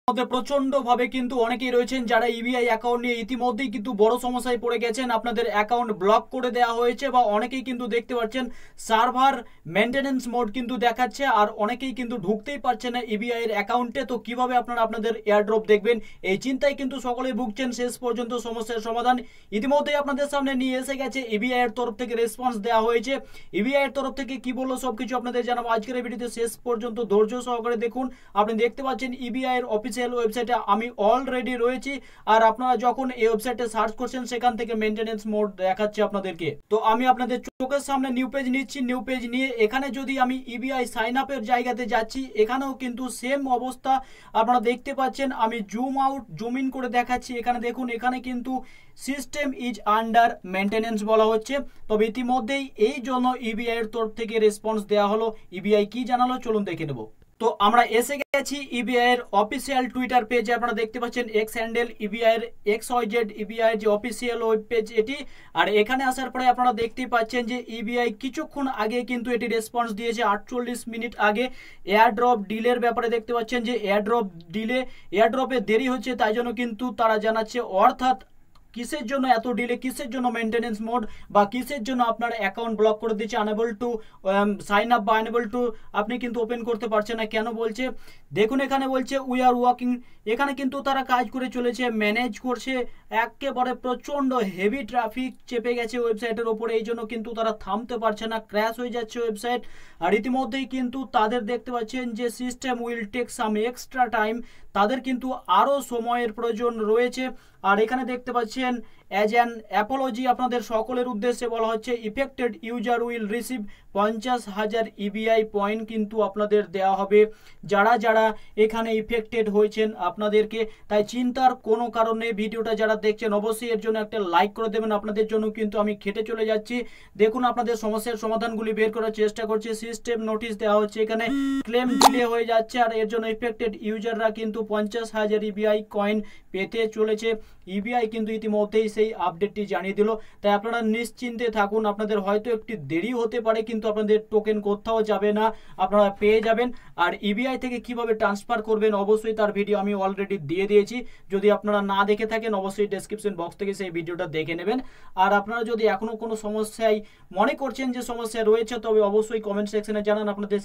মধ্যে প্রচন্ডভাবে কিন্তু অনেকেই রয়েছেন যারা ইবিআই অ্যাকাউন্ট নিয়ে ইতিমধ্যেই কিন্তু বড় সমস্যায় পড়ে গেছেন। আপনাদের অ্যাকাউন্ট ব্লক করে দেওয়া হয়েছে বা অনেকেই কিন্তু দেখতে পাচ্ছেন সার্ভার মেনটেনেন্স মোড কিন্তু দেখাচ্ছে, আর অনেকেই কিন্তু ঢুকতেই পারছে না ইবিআই এর অ্যাকাউন্টে। তো কিভাবে আপনারা আপনাদের এয়ারড্রপ দেখবেন, এই চিন্তায় কিন্তু সকলেই ভুগছেন। শেষ পর্যন্ত সমস্যার সমাধান ইতিমধ্যেই আপনাদের সামনে নিয়ে এসে গেছে। ইবিআই এর তরফ থেকে রেসপন্স দেওয়া হয়েছে। ইবিআই এর তরফ থেকে কি বললো সবকিছু আপনাদের জানাবো আজকের এই ভিডিওতে। শেষ পর্যন্ত ধৈর্য সহকারে দেখুন। আপনি দেখতে পাচ্ছেন ইবিআই এর অফিসিয়াল ওয়েবসাইটে আমি অলরেডি রয়েছি, আর আপনারা যখন এই ওয়েবসাইটে সার্চ করছেন সেখান থেকে মেইনটেনেন্স মোড দেখাচ্ছে আপনাদেরকে। তো আমি আপনাদের চোখের সামনে নিউ পেজ নিচ্ছি। নিউ পেজ নিয়ে এখানে যদি আমি ইবিআই সাইন আপের জায়গাতে যাচ্ছি, এখানেও কিন্তু সেম অবস্থা আপনারা দেখতে পাচ্ছেন। আমি জুম আউট জুম ইন করে দেখাচ্ছি। এখানে দেখুন, এখানে কিন্তু সিস্টেম ইজ আন্ডার মেইনটেনেন্স বলা হচ্ছে। তবে ইতিমধ্যেই এই জন্য ইবিআই এর তরফ থেকে রেসপন্স দেওয়া হলো। ইবিআই কি জানালো চলুন দেখে নেব। তো আমরা এসে গেছি ইবিআই এর অফিসিয়াল টুইটার পেজে। আপনারা দেখতে পাচ্ছেন এক্স হ্যান্ডেল ইবিআই এর XYZ ইবিআই এর যে অফিসিয়াল ওয়েব পেজ এটি। আর এখানে আসার পরে আপনারা দেখতেই পাচ্ছেন যে ইবিআই কিছুক্ষণ আগে কিন্তু এটি রেসপন্স দিয়েছে, 48 মিনিট আগে। এয়ারড্রপ ডিলের ব্যাপারে দেখতে পাচ্ছেন যে এয়ারড্রপে দেরি হচ্ছে, তাই জন্য কিন্তু তারা জানাচ্ছে। অর্থাৎ কিসের জন্য এত ডিলে, কিসের জন্য মেইনটেনেন্স মোড, বা কিসের জন্য আপনার অ্যাকাউন্ট ব্লক করে দিচ্ছে, আনএবল টু সাইন আপ বা আনএবল টু আপনি কিন্তু ওপেন করতে পারছেন না। কেন বলছে দেখুন, এখানে বলছে উই আর ওয়ার্কিং। এখানে কিন্তু তারা কাজ করে চলেছে, ম্যানেজ করছে। একেবারে প্রচন্ড হেভি ট্রাফিক চেপে গেছে ওয়েবসাইটের ওপরে, এই জন্য কিন্তু তারা থামতে পারছে না, ক্র্যাশ হয়ে যাচ্ছে ওয়েবসাইট। আর ইতিমধ্যেই কিন্তু তাদের দেখতে পাচ্ছেন যে system will take some extra time, তাদের কিন্তু আরও সময়ের প্রয়োজন রয়েছে। আর এখানে দেখতে পাচ্ছেন অ্যাজ অ্যান অ্যাপোলজি আপনাদের সকলের উদ্দেশ্যে বলা হচ্ছে affected user will receive 50,000 EBI point কিন্তু আপনাদের দেওয়া হবে, যারা যারা এখানে ইফেক্টেড হয়েছেন আপনাদেরকে। তাই চিন্তার কোনো কারণ নেই। ভিডিওটা যারা দেখছেন অবশ্যই এর জন্য একটা লাইক করে দেবেন। আপনাদের জন্য কিন্তু আমি খেটে চলে যাচ্ছি। দেখুন, আপনাদের সমস্যার সমাধানগুলি বের করার চেষ্টা করছি। সিস্টেম নোটিশ দেওয়া হচ্ছে, এখানে ক্লেম ডিলে হয়ে যাচ্ছে, আর এর জন্য ইফেক্টেড ইউজাররা কিন্তু 50,000 ইবিআই কয়েন পেতে চলেছে। ইবিআই কিন্তু ইতিমধ্যেই সেই আপডেটটি জানিয়ে দিল। তাই আপনারা নিশ্চিন্তে থাকুন। আপনাদের হয়তো একটি দেরি হতে পারে, কিন্তু আপনাদের টোকেন কোথাও যাবে না, আপনারা পেয়ে যাবেন। আর ইবিআই থেকে কিভাবে ট্রান্সফার করবেন অবশ্যই তার ভিডিও আমি অলরেডি দিয়ে দিয়েছি। যদি আপনারা না দেখে থাকেন অবশ্যই ডেসক্রিপশন বক্স থেকে সেই ভিডিওটা দেখে নেবেন। আর আপনারা যদি এখনো কোনো সমস্যায় মনে করছেন যে সমস্যা রয়েছে, তবে অবশ্যই কমেন্ট সেকশনে জানান। আপনাদের